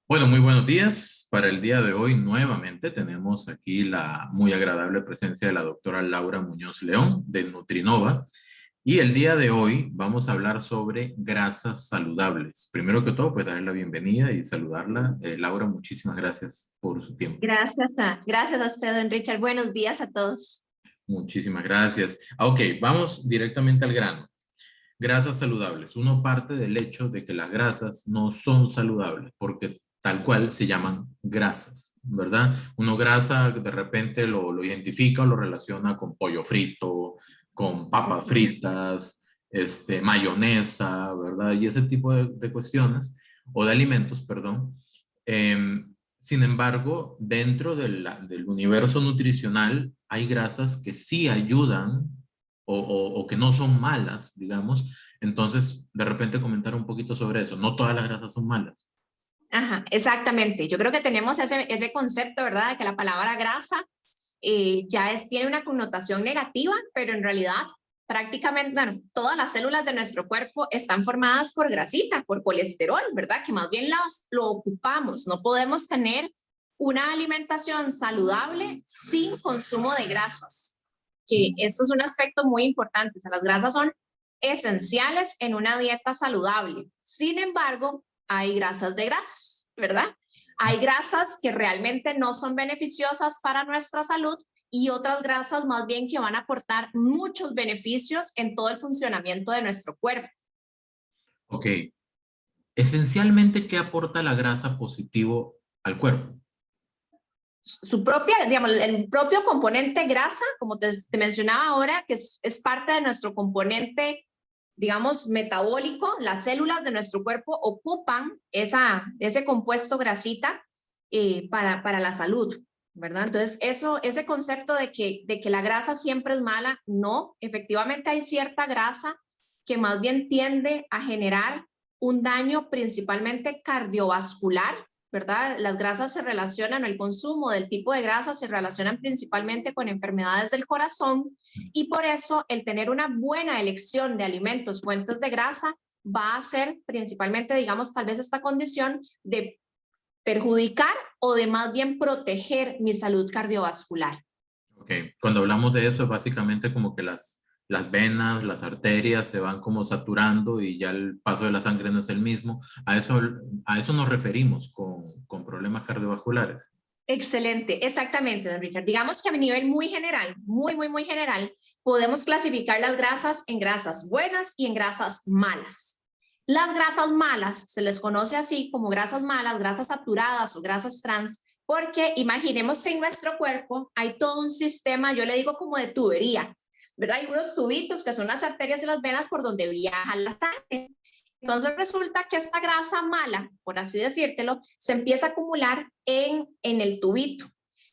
Bueno, muy buenos días. Para el día de hoy nuevamente tenemos aquí la muy agradable presencia de la doctora Laura Muñoz León de Nutrinova. Y el día de hoy vamos a hablar sobre grasas saludables. Primero que todo, pues darle la bienvenida y saludarla. Laura, muchísimas gracias por su tiempo. Gracias a usted, don Richard. Buenos días a todos. Muchísimas gracias. Ok, vamos directamente al grano. Grasas saludables. Uno parte del hecho de que las grasas no son saludables porque tal cual se llaman grasas, ¿verdad? Uno grasa de repente lo identifica o lo relaciona con pollo frito, con papas Ujú. fritas, mayonesa, ¿verdad? Y ese tipo de cuestiones, o de alimentos, perdón. Sin embargo, dentro del universo nutricional hay grasas que sí ayudan o que no son malas, digamos. Entonces, de repente comentar un poquito sobre eso. No todas las grasas son malas. Ajá, exactamente. Yo creo que tenemos ese concepto, ¿verdad? De que la palabra grasa tiene una connotación negativa, pero en realidad prácticamente, bueno, todas las células de nuestro cuerpo están formadas por grasita, por colesterol, ¿verdad? Que más bien lo ocupamos. No podemos tener una alimentación saludable sin consumo de grasas, que esto es un aspecto muy importante. O sea, las grasas son esenciales en una dieta saludable. Sin embargo, hay grasas de grasas, ¿verdad? Hay grasas que realmente no son beneficiosas para nuestra salud y otras grasas más bien que van a aportar muchos beneficios en todo el funcionamiento de nuestro cuerpo. Ok. Esencialmente, ¿qué aporta la grasa positivo al cuerpo? Su propia, digamos, el propio componente grasa, como te mencionaba ahora, que es parte de nuestro componente, digamos, metabólico. Las células de nuestro cuerpo ocupan ese compuesto grasita para la salud, ¿verdad? Entonces, ese concepto de que la grasa siempre es mala, no, efectivamente hay cierta grasa que más bien tiende a generar un daño principalmente cardiovascular, ¿verdad? Las grasas se relacionan, el consumo del tipo de grasas se relacionan principalmente con enfermedades del corazón y por eso el tener una buena elección de alimentos, fuentes de grasa, va a ser principalmente, digamos, tal vez esta condición de perjudicar o de más bien proteger mi salud cardiovascular. Ok. Cuando hablamos de eso, es básicamente como que las venas, las arterias se van como saturando y ya el paso de la sangre no es el mismo. A eso nos referimos con problemas cardiovasculares. Excelente, exactamente, don Richard. Digamos que a nivel muy general, muy general, podemos clasificar las grasas en grasas buenas y en grasas malas. Las grasas malas se les conoce así como grasas malas, grasas saturadas o grasas trans, porque imaginemos que en nuestro cuerpo hay todo un sistema, yo le digo como de tubería, ¿verdad? Hay unos tubitos que son las arterias de las venas por donde viaja la sangre. Entonces resulta que esta grasa mala, por así decírtelo, se empieza a acumular en el tubito.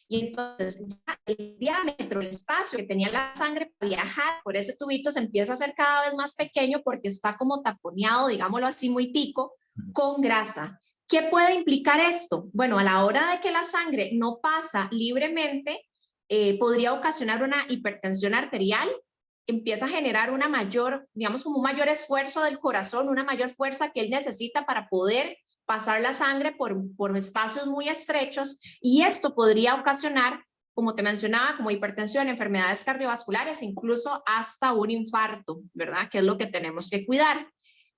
Y entonces ya el diámetro, el espacio que tenía la sangre para viajar por ese tubito se empieza a hacer cada vez más pequeño porque está como taponeado, digámoslo así, muy tico, con grasa. ¿Qué puede implicar esto? Bueno, a la hora de que la sangre no pasa libremente, podría ocasionar una hipertensión arterial, empieza a generar una mayor, digamos, como un mayor esfuerzo del corazón, una mayor fuerza que él necesita para poder pasar la sangre por espacios muy estrechos y esto podría ocasionar, como te mencionaba, como hipertensión, enfermedades cardiovasculares, incluso hasta un infarto, ¿verdad? Que es lo que tenemos que cuidar.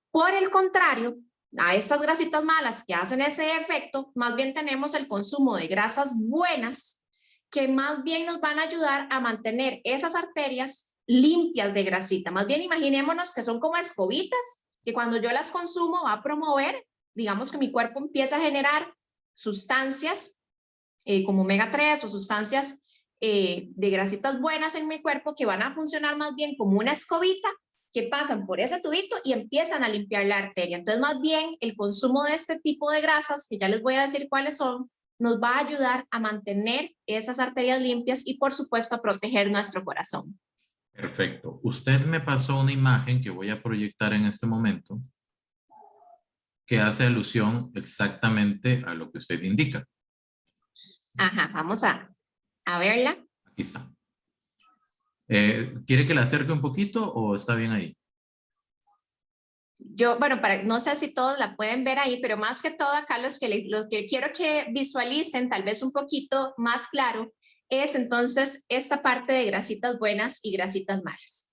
Por el contrario, a estas grasitas malas que hacen ese efecto, más bien tenemos el consumo de grasas buenas que más bien nos van a ayudar a mantener esas arterias limpias de grasita. Más bien imaginémonos que son como escobitas, que cuando yo las consumo va a promover, digamos que mi cuerpo empieza a generar sustancias como omega 3 o sustancias de grasitas buenas en mi cuerpo que van a funcionar más bien como una escobita que pasan por ese tubito y empiezan a limpiar la arteria. Entonces, más bien, el consumo de este tipo de grasas, que ya les voy a decir cuáles son, nos va a ayudar a mantener esas arterias limpias y, por supuesto, a proteger nuestro corazón. Perfecto. Usted me pasó una imagen que voy a proyectar en este momento que hace alusión exactamente a lo que usted indica. Ajá, vamos a verla. Aquí está. ¿Quiere que la acerque un poquito o está bien ahí? Bueno, no sé si todos la pueden ver ahí, pero más que todo acá lo que quiero que visualicen, tal vez un poquito más claro, es entonces esta parte de grasitas buenas y grasitas malas.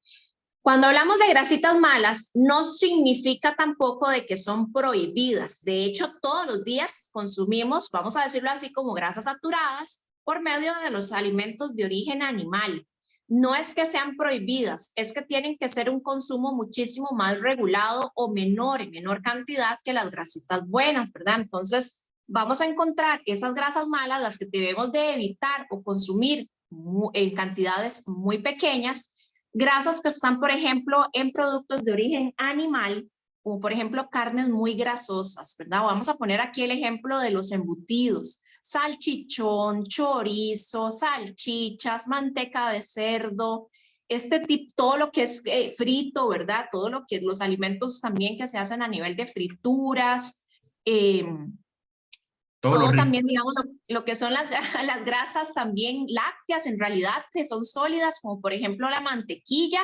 Cuando hablamos de grasitas malas, no significa tampoco de que son prohibidas. De hecho, todos los días consumimos, vamos a decirlo así, como grasas saturadas por medio de los alimentos de origen animal. No es que sean prohibidas, es que tienen que ser un consumo muchísimo más regulado o menor, en menor cantidad que las grasitas buenas, ¿verdad? Entonces, vamos a encontrar esas grasas malas, las que debemos de evitar o consumir en cantidades muy pequeñas, grasas que están, por ejemplo, en productos de origen animal, como por ejemplo carnes muy grasosas, ¿verdad? Vamos a poner aquí el ejemplo de los embutidos, salchichón, chorizo, salchichas, manteca de cerdo, este tipo, todo lo que es frito, ¿verdad? Todo lo que los alimentos también que se hacen a nivel de frituras, todo también, digamos, lo que son las grasas también lácteas, en realidad, que son sólidas, como por ejemplo la mantequilla.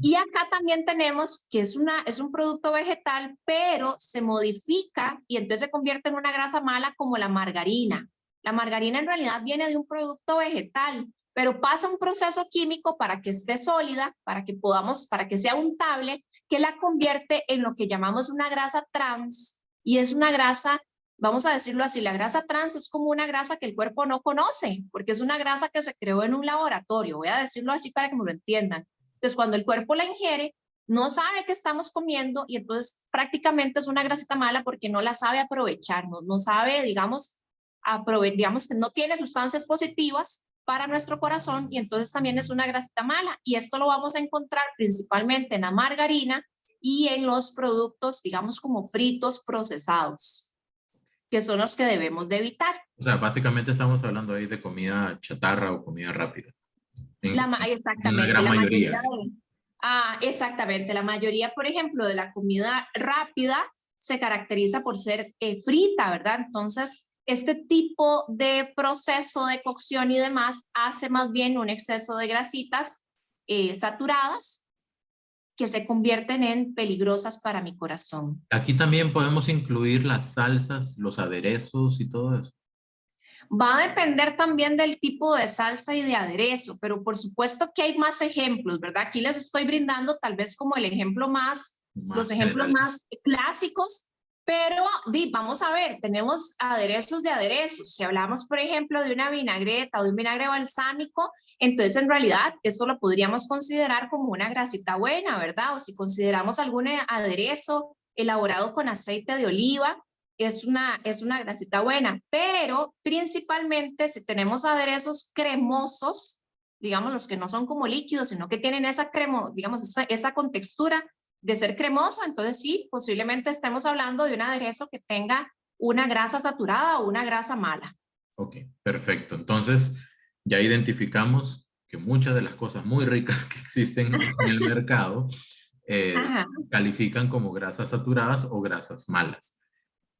Y acá también tenemos que es un producto vegetal, pero se modifica y entonces se convierte en una grasa mala como la margarina. La margarina en realidad viene de un producto vegetal, pero pasa un proceso químico para que esté sólida, para que sea untable, que la convierte en lo que llamamos una grasa trans, y es una grasa, vamos a decirlo así, la grasa trans es como una grasa que el cuerpo no conoce, porque es una grasa que se creó en un laboratorio, voy a decirlo así para que me lo entiendan. Entonces, cuando el cuerpo la ingiere, no sabe qué estamos comiendo y entonces prácticamente es una grasita mala porque no la sabe aprovechar, no sabe, digamos que no tiene sustancias positivas para nuestro corazón y entonces también es una grasita mala. Y esto lo vamos a encontrar principalmente en la margarina y en los productos, digamos, como fritos procesados, que son los que debemos de evitar. O sea, básicamente estamos hablando ahí de comida chatarra o comida rápida. En la Exactamente, gran la mayoría. mayoría exactamente, la mayoría, por ejemplo, de la comida rápida se caracteriza por ser frita, ¿verdad? Entonces, este tipo de proceso de cocción y demás hace más bien un exceso de grasitas saturadas que se convierten en peligrosas para mi corazón. Aquí también podemos incluir las salsas, los aderezos y todo eso. Va a depender también del tipo de salsa y de aderezo, pero por supuesto que hay más ejemplos, ¿verdad? Aquí les estoy brindando tal vez como el ejemplo los Más ejemplos general. más clásicos, pero vamos a ver, tenemos aderezos de aderezos. Si hablamos, por ejemplo, de una vinagreta o de un vinagre balsámico, entonces en realidad esto lo podríamos considerar como una grasita buena, ¿verdad? O si consideramos algún aderezo elaborado con aceite de oliva, es una grasita buena, pero principalmente si tenemos aderezos cremosos, digamos los que no son como líquidos, sino que tienen digamos, esa contextura de ser cremoso, entonces sí, posiblemente estemos hablando de un aderezo que tenga una grasa saturada o una grasa mala. Ok, perfecto. Entonces, ya identificamos que muchas de las cosas muy ricas que existen en el mercado Ajá. califican como grasas saturadas o grasas malas.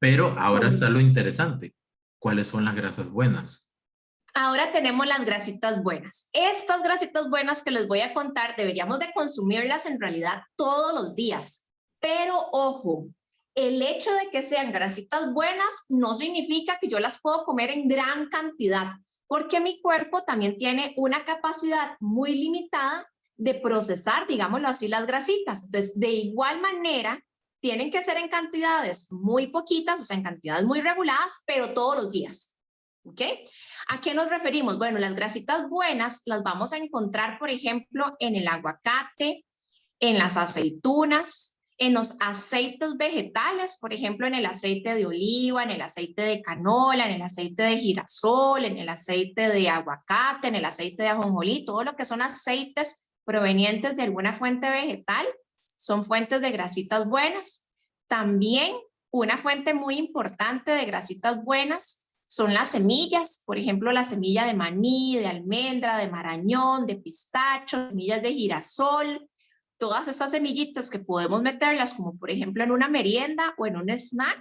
Pero ahora está Correcto. lo interesante. ¿Cuáles son las grasas buenas? Ahora tenemos las grasitas buenas. Estas grasitas buenas que les voy a contar, deberíamos de consumirlas en realidad todos los días. Pero ojo, el hecho de que sean grasitas buenas no significa que yo las puedo comer en gran cantidad, porque mi cuerpo también tiene una capacidad muy limitada de procesar, digámoslo así, las grasitas. Entonces, de igual manera, tienen que ser en cantidades muy poquitas, o sea, en cantidades muy reguladas, pero todos los días. ¿Ok? ¿A qué nos referimos? Bueno, las grasitas buenas las vamos a encontrar, por ejemplo, en el aguacate, en las aceitunas, en los aceites vegetales, por ejemplo, en el aceite de oliva, en el aceite de canola, en el aceite de girasol, en el aceite de aguacate, en el aceite de ajonjolí, todo lo que son aceites provenientes de alguna fuente vegetal, son fuentes de grasitas buenas. También una fuente muy importante de grasitas buenas son las semillas, por ejemplo, la semilla de maní, de almendra, de marañón, de pistacho, semillas de girasol, todas estas semillitas que podemos meterlas como por ejemplo en una merienda o en un snack,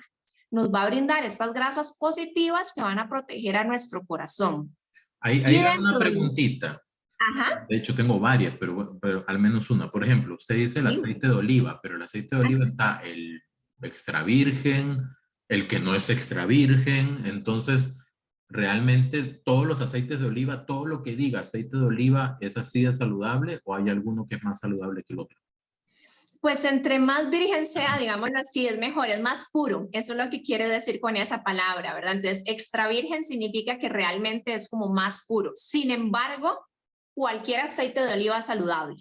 nos va a brindar estas grasas positivas que van a proteger a nuestro corazón. Ahí Y va una dentro de... preguntita. Ajá, De hecho, tengo varias, pero, pero al menos una. Por ejemplo, usted dice el sí. aceite de oliva, pero el aceite de oliva está el extra virgen, el que no es extra virgen. Entonces, realmente todos los aceites de oliva, todo lo que diga aceite de oliva, ¿es así de saludable o hay alguno que es más saludable que el otro? Pues entre más virgen sea, digámoslo así, es mejor, es más puro. Eso es lo que quiere decir con esa palabra, ¿verdad? Entonces, extra virgen significa que realmente es como más puro. Sin embargo, cualquier aceite de oliva es saludable,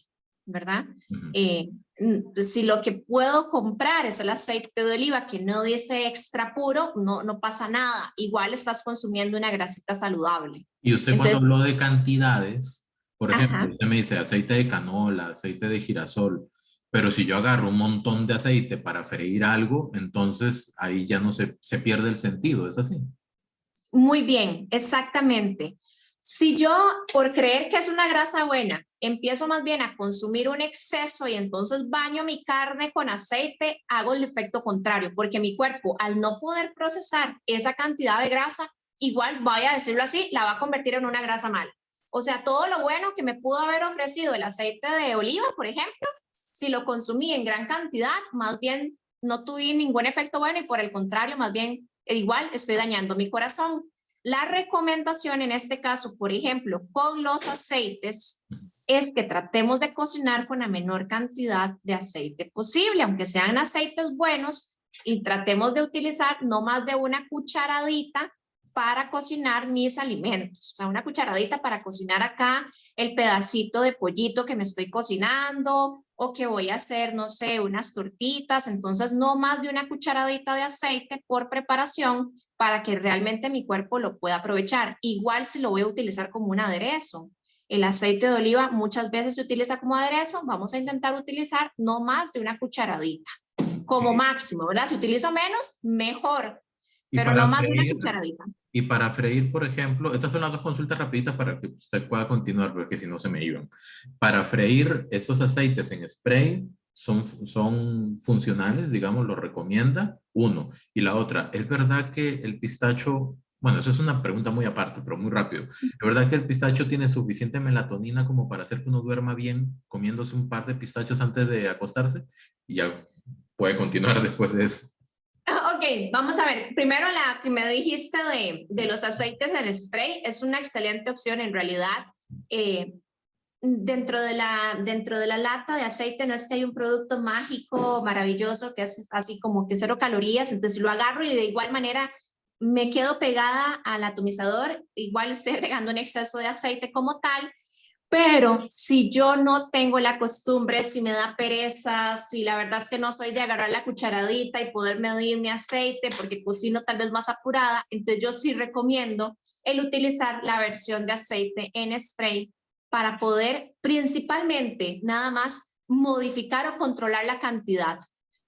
¿verdad? Ujú. Si lo que puedo comprar es el aceite de oliva que no dice extra puro, no pasa nada. Igual estás consumiendo una grasita saludable. Y usted cuando Entonces, habló de cantidades, por ejemplo, ajá. usted me dice aceite de canola, aceite de girasol, pero si yo agarro un montón de aceite para freír algo, entonces ahí ya no se pierde el sentido, ¿es así? Muy bien, exactamente. Si yo, por creer que es una grasa buena, empiezo más bien a consumir un exceso y entonces baño mi carne con aceite, hago el efecto contrario, porque mi cuerpo, al no poder procesar esa cantidad de grasa, igual, voy a decirlo así, la va a convertir en una grasa mala. O sea, todo lo bueno que me pudo haber ofrecido el aceite de oliva, por ejemplo, si lo consumí en gran cantidad, más bien no tuve ningún efecto bueno y por el contrario, más bien igual estoy dañando mi corazón. La recomendación en este caso, por ejemplo, con los aceites, es que tratemos de cocinar con la menor cantidad de aceite posible, aunque sean aceites buenos, y tratemos de utilizar no más de una cucharadita para cocinar mis alimentos. O sea, una cucharadita para cocinar acá el pedacito de pollito que me estoy cocinando o que voy a hacer, no sé, unas tortitas. Entonces, no más de una cucharadita de aceite por preparación para que realmente mi cuerpo lo pueda aprovechar. Igual si lo voy a utilizar como un aderezo. El aceite de oliva muchas veces se utiliza como aderezo. Vamos a intentar utilizar no más de una cucharadita como máximo, ¿verdad? Si utilizo menos, mejor, Y pero no para más de una freír, cucharadita. y para freír, por ejemplo, estas son las dos consultas rapiditas para que usted pueda continuar, porque si no se me iban. Para freír, esos aceites en spray son funcionales, digamos, lo recomienda, uno. Y la otra, ¿es verdad que el pistacho, bueno, eso es una pregunta muy aparte, pero muy rápido. ¿Es verdad que el pistacho tiene suficiente melatonina como para hacer que uno duerma bien comiéndose un par de pistachos antes de acostarse? Y ya puede continuar después de eso. Ok, vamos a ver. Primero la que me dijiste de los aceites en spray es una excelente opción en realidad. Eh, dentro de la lata de aceite no es que hay un producto mágico, maravilloso, que es así como que 0 calorías, entonces lo agarro y de igual manera me quedo pegada al atomizador, igual estoy agregando un exceso de aceite como tal, pero si yo no tengo la costumbre, si me da pereza, si la verdad es que no soy de agarrar la cucharadita y poder medir mi aceite porque cocino tal vez más apurada, entonces yo sí recomiendo el utilizar la versión de aceite en spray para poder principalmente nada más modificar o controlar la cantidad.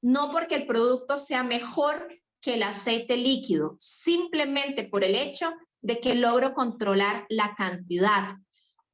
No porque el producto sea mejor que el aceite líquido, simplemente por el hecho de que logro controlar la cantidad.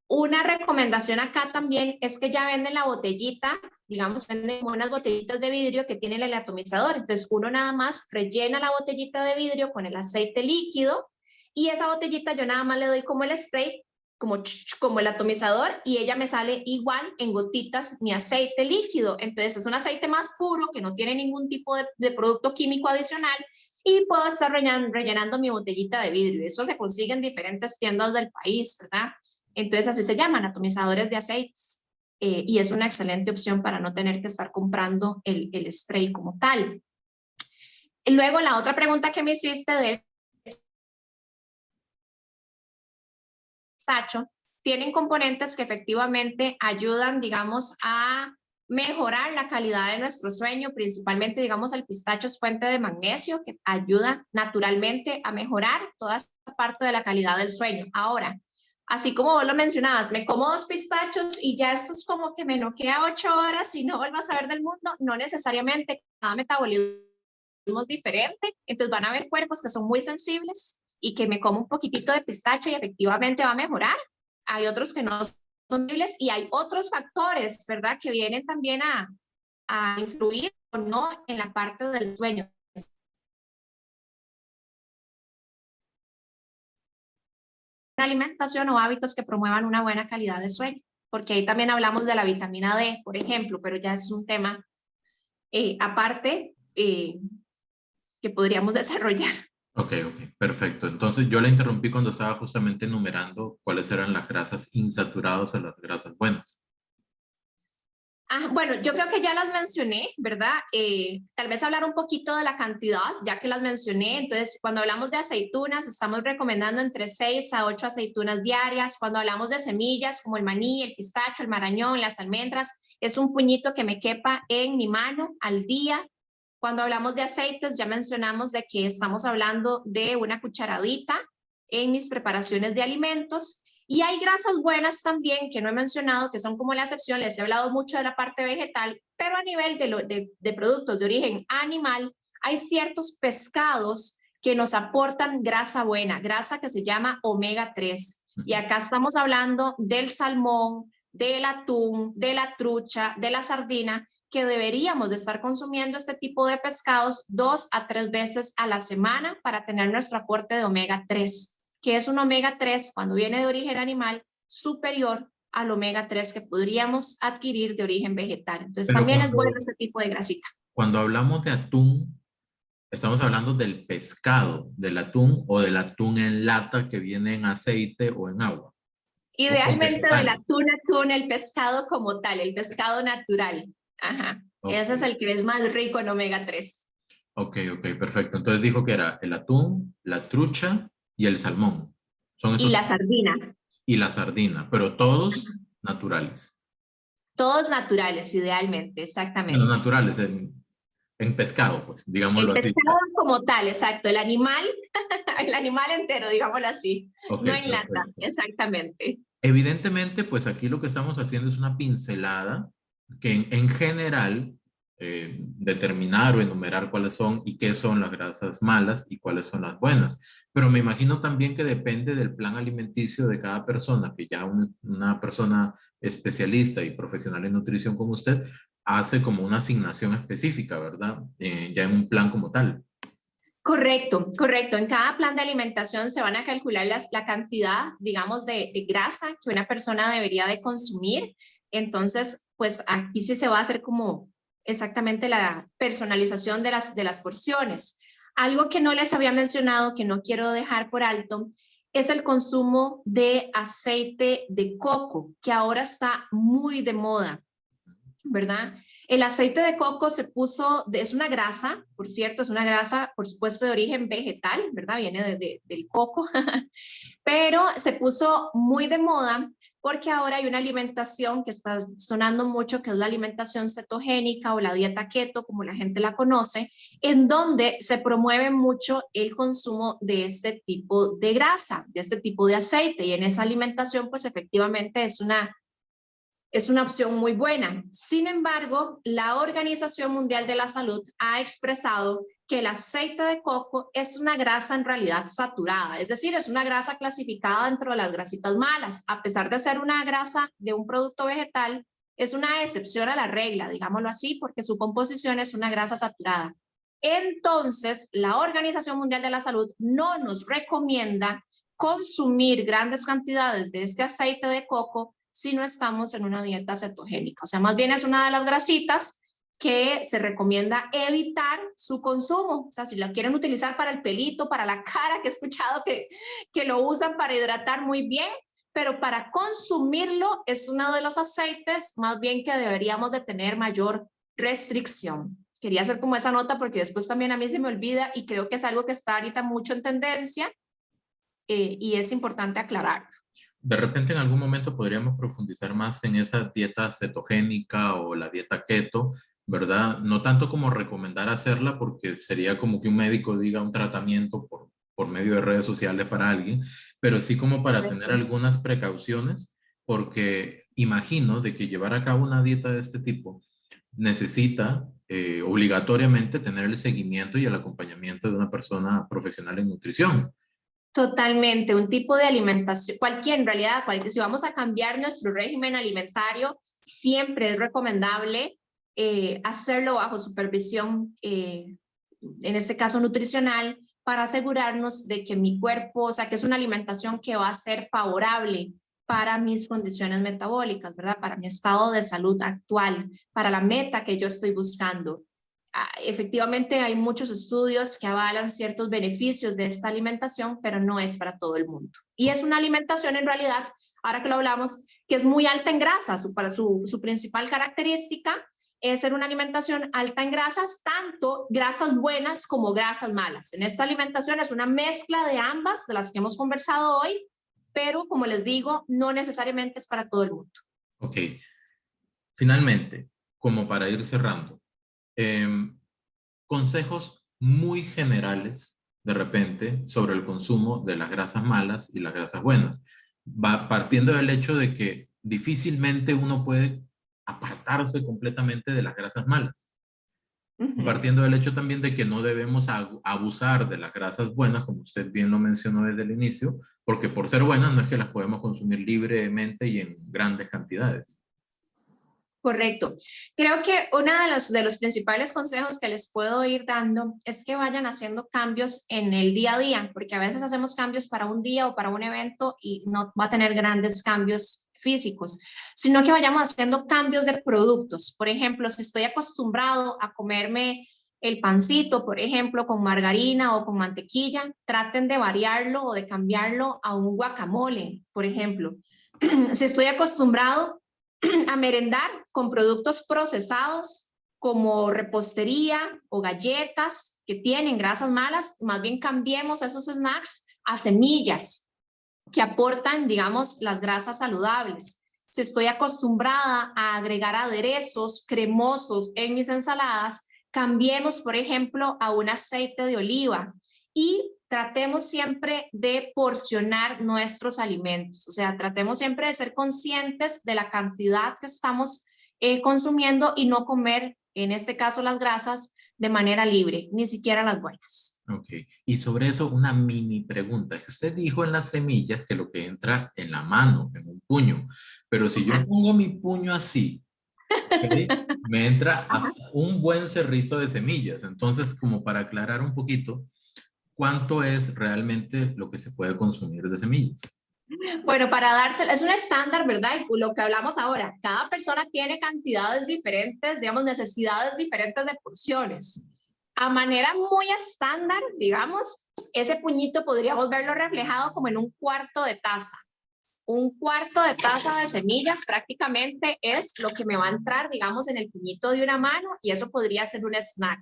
Una recomendación acá también es que ya venden la botellita, digamos, venden unas botellitas de vidrio que tienen el atomizador. Entonces uno nada más rellena la botellita de vidrio con el aceite líquido y esa botellita yo nada más le doy como el spray, como el atomizador y ella me sale igual en gotitas mi aceite líquido. Entonces es un aceite más puro que no tiene ningún tipo de producto químico adicional y puedo estar rellenando mi botellita de vidrio. Eso se consigue en diferentes tiendas del país, ¿verdad? Entonces así se llaman, atomizadores de aceites. Y es una excelente opción para no tener que estar comprando el spray como tal. Y luego la otra pregunta que me hiciste del pistacho, tienen componentes que efectivamente ayudan, digamos, a mejorar la calidad de nuestro sueño, principalmente, digamos, el pistacho es fuente de magnesio que ayuda naturalmente a mejorar toda esta parte de la calidad del sueño. Ahora, así como vos lo mencionabas, me como 2 pistachos y ya esto es como que me noquea 8 horas y no vuelvo a saber del mundo. No necesariamente, cada metabolismo es diferente, entonces van a haber cuerpos que son muy sensibles y que me como un poquitito de pistacho y efectivamente va a mejorar. Hay otros que no son sensibles y hay otros factores, ¿verdad? Que vienen también a influir o no en la parte del sueño. alimentación o hábitos que promuevan una buena calidad de sueño, porque ahí también hablamos de la vitamina D, por ejemplo, pero ya es un tema aparte que podríamos desarrollar. Ok, ok, perfecto. Entonces yo la interrumpí cuando estaba justamente enumerando cuáles eran las grasas insaturadas o las grasas buenas. Bueno, yo creo que ya las mencioné, ¿verdad? Tal vez hablar un poquito de la cantidad, ya que las mencioné. Entonces, cuando hablamos de aceitunas, estamos recomendando entre 6 a 8 aceitunas diarias. Cuando hablamos de semillas, como el maní, el pistacho, el marañón, las almendras, es un puñito que me quepa en mi mano al día. Cuando hablamos de aceites, ya mencionamos de que estamos hablando de una cucharadita en mis preparaciones de alimentos. Y hay grasas buenas también que no he mencionado, que son como la excepción. Les he hablado mucho de la parte vegetal, pero a nivel de productos de origen animal, hay ciertos pescados que nos aportan grasa buena, grasa que se llama omega 3. Y acá estamos hablando del salmón, del atún, de la trucha, de la sardina, que deberíamos de estar consumiendo este tipo de pescados 2 a 3 veces a la semana para tener nuestro aporte de omega 3, que es un omega 3 cuando viene de origen animal superior al omega 3 que podríamos adquirir de origen vegetal. Entonces Pero también es bueno este tipo de grasita. cuando hablamos de atún, estamos hablando del pescado, del atún o del atún en lata que viene en aceite o en agua. O Idealmente del vegetal. atún, el pescado como tal, el pescado natural. Ajá. Ok, Ese es el que es más rico en omega 3. ok, ok, perfecto. Entonces dijo que era el atún, la trucha y el salmón. Son Y esos. la sardina. Y la sardina, pero todos naturales. Todos naturales, idealmente, Bueno, exactamente. naturales en pescado, pues, El digámoslo así. pescado como tal, exacto. El animal, el animal entero, digámoslo así. Ok, No en lata, perfecto. exactamente. Evidentemente, pues aquí lo que estamos haciendo es una pincelada que en general determinar o enumerar cuáles son y qué son las grasas malas y cuáles son las buenas. Pero me imagino también que depende del plan alimenticio de cada persona, que ya una persona especialista y profesional en nutrición como usted hace como una asignación específica, ¿verdad? Ya en un plan como tal. Correcto, correcto. En cada plan de alimentación se van a calcular la cantidad, digamos, de grasa que una persona debería de consumir. Entonces, pues aquí sí se va a hacer como exactamente la personalización de las porciones. Algo que no les había mencionado, que no quiero dejar por alto, es el consumo de aceite de coco, que ahora está muy de moda, ¿verdad? El aceite de coco se puso, es una grasa, por cierto, es una grasa, por supuesto, de origen vegetal, ¿verdad? Viene del coco, pero se puso muy de moda porque ahora hay una alimentación que está sonando mucho, que es la alimentación cetogénica o la dieta keto, como la gente la conoce, en donde se promueve mucho el consumo de este tipo de grasa, de este tipo de aceite, y en esa alimentación, pues efectivamente es una opción muy buena. Sin embargo, la Organización Mundial de la Salud ha expresado que el aceite de coco es una grasa en realidad saturada, es decir, es una grasa clasificada dentro de las grasitas malas. A pesar de ser una grasa de un producto vegetal, es una excepción a la regla, digámoslo así, porque su composición es una grasa saturada. Entonces, la Organización Mundial de la Salud no nos recomienda consumir grandes cantidades de este aceite de coco si no estamos en una dieta cetogénica. O sea, más bien es una de las grasitas que se recomienda evitar su consumo. O sea, si la quieren utilizar para el pelito, para la cara, que he escuchado que lo usan para hidratar muy bien, pero para consumirlo es uno de los aceites más bien que deberíamos de tener mayor restricción. Quería hacer como esa nota porque después también a mí se me olvida y creo que es algo que está ahorita mucho en tendencia y es importante aclarar. De repente en algún momento podríamos profundizar más en esa dieta cetogénica o la dieta keto, ¿verdad? No tanto como recomendar hacerla porque sería como que un médico diga un tratamiento por medio de redes sociales para alguien, pero sí como para tener Correcto. algunas precauciones porque imagino de que llevar a cabo una dieta de este tipo necesita obligatoriamente tener el seguimiento y el acompañamiento de una persona profesional en nutrición. Totalmente, un tipo de alimentación, cualquier en realidad, si vamos a cambiar nuestro régimen alimentario, siempre es recomendable hacerlo bajo supervisión, en este caso nutricional, para asegurarnos de que mi cuerpo, o sea, que es una alimentación que va a ser favorable para mis condiciones metabólicas, ¿verdad? Para mi estado de salud actual, para la meta que yo estoy buscando. Efectivamente, hay muchos estudios que avalan ciertos beneficios de esta alimentación, pero no es para todo el mundo. Y es una alimentación en realidad, ahora que lo hablamos, que es muy alta en grasa. Su principal característica es ser una alimentación alta en grasas, tanto grasas buenas como grasas malas. En esta alimentación es una mezcla de ambas, de las que hemos conversado hoy, pero como les digo, no necesariamente es para todo el mundo. Ok. Finalmente, como para ir cerrando, consejos muy generales de repente sobre el consumo de las grasas malas y las grasas buenas. Va partiendo del hecho de que difícilmente uno puede apartarse completamente de las grasas malas. Partiendo del hecho también de que no debemos abusar de las grasas buenas, como usted bien lo mencionó desde el inicio, porque por ser buenas no es que las podemos consumir libremente y en grandes cantidades. Correcto. Creo que uno de los principales consejos que les puedo ir dando es que vayan haciendo cambios en el día a día, porque a veces hacemos cambios para un día o para un evento y no va a tener grandes cambios físicos, sino que vayamos haciendo cambios de productos. Por ejemplo, si estoy acostumbrado a comerme el pancito, por ejemplo, con margarina o con mantequilla, traten de variarlo o de cambiarlo a un guacamole, por ejemplo. Si estoy acostumbrado a merendar con productos procesados como repostería o galletas que tienen grasas malas, más bien cambiemos esos snacks a semillas que aportan, digamos, las grasas saludables. Si estoy acostumbrada a agregar aderezos cremosos en mis ensaladas, cambiemos, por ejemplo, a un aceite de oliva y tratemos siempre de porcionar nuestros alimentos, o sea, tratemos siempre de ser conscientes de la cantidad que estamos consumiendo y no comer, en este caso, las grasas de manera libre, ni siquiera las buenas. Ok, y sobre eso una mini pregunta. Que usted dijo en las semillas que lo que entra en la mano, en un puño, pero si yo pongo mi puño así, ¿ok? Me entra hasta un buen cerrito de semillas. Entonces, como para aclarar un poquito, ¿cuánto es realmente lo que se puede consumir de semillas? Bueno, para dársela, es un estándar, ¿verdad? Y lo que hablamos ahora, cada persona tiene cantidades diferentes, digamos, necesidades diferentes de porciones. A manera muy estándar, digamos, ese puñito podríamos verlo reflejado como en un cuarto de taza. Un cuarto de taza de semillas prácticamente es lo que me va a entrar, digamos, en el puñito de una mano y eso podría ser un snack.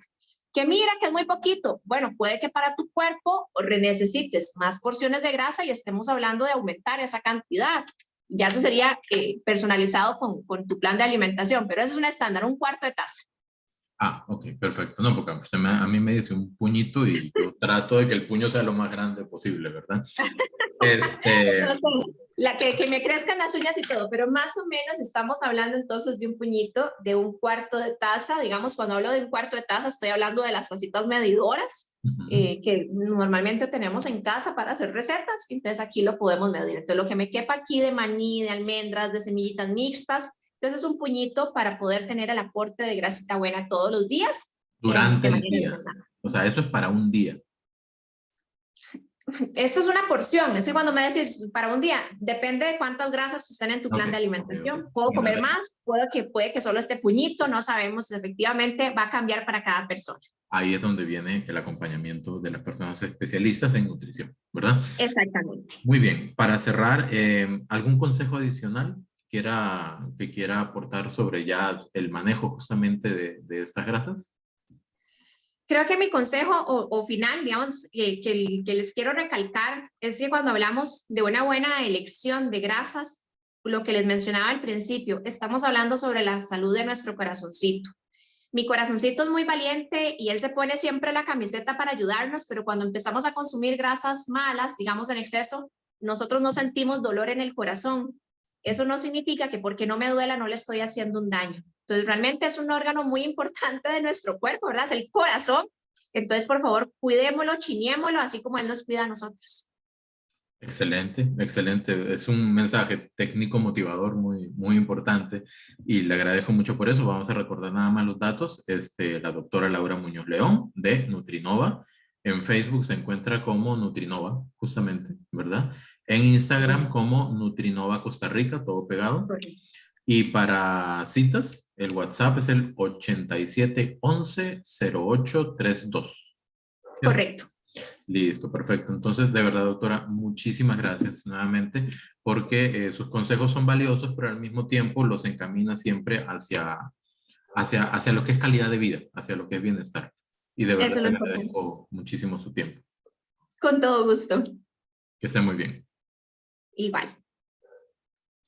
Que mira que es muy poquito. Bueno, puede que para tu cuerpo necesites más porciones de grasa y estemos hablando de aumentar esa cantidad. Ya eso sería personalizado con tu plan de alimentación, pero eso es un estándar, un cuarto de taza. Ah, ok, perfecto. No, porque a mí me dice un puñito y yo trato de que el puño sea lo más grande posible, ¿verdad? No sé, que me crezcan las uñas y todo, pero más o menos estamos hablando entonces de un puñito, de un cuarto de taza. Digamos, cuando hablo de un cuarto de taza, estoy hablando de las tacitas medidoras que normalmente tenemos en casa para hacer recetas. Entonces aquí lo podemos medir. Entonces lo que me quepa aquí de maní, de almendras, de semillitas mixtas, entonces es un puñito para poder tener el aporte de grasita buena todos los días durante de el manera día. ordenada. O sea, eso es para un día. Esto es una porción, es que cuando me decís para un día, depende de cuántas grasas estén en tu plan de alimentación. Ok. Puedo comer más, puede que solo este puñito, no sabemos, efectivamente va a cambiar para cada persona. Ahí es donde viene el acompañamiento de las personas especialistas en nutrición, ¿verdad? Exactamente. Muy bien, para cerrar, ¿algún consejo adicional que quiera aportar sobre ya el manejo justamente de estas grasas? Creo que mi consejo o final, digamos, que les quiero recalcar es que cuando hablamos de una buena elección de grasas, lo que les mencionaba al principio, estamos hablando sobre la salud de nuestro corazoncito. Mi corazoncito es muy valiente y él se pone siempre la camiseta para ayudarnos, pero cuando empezamos a consumir grasas malas, digamos en exceso, nosotros no sentimos dolor en el corazón. Eso no significa que porque no me duela no le estoy haciendo un daño. Entonces, realmente es un órgano muy importante de nuestro cuerpo, ¿verdad? Es el corazón. Entonces, por favor, cuidémoslo, chiñémoslo, así como él nos cuida a nosotros. Excelente, excelente. Es un mensaje técnico motivador muy, muy importante y le agradezco mucho por eso. Vamos a recordar nada más los datos. La doctora Laura Muñoz León de Nutrinova. En Facebook se encuentra como Nutrinova, justamente, ¿verdad? En Instagram como Nutrinova Costa Rica, todo pegado. Correcto. Y para citas, el WhatsApp es el 8711-0832. ¿Cierto? Correcto. Listo, perfecto. Entonces, de verdad, doctora, muchísimas gracias nuevamente, porque sus consejos son valiosos, pero al mismo tiempo los encamina siempre hacia lo que es calidad de vida, hacia lo que es bienestar. Y de Eso verdad es lo le importante. agradezco muchísimo su tiempo. Con todo gusto. Que esté muy bien. Igual.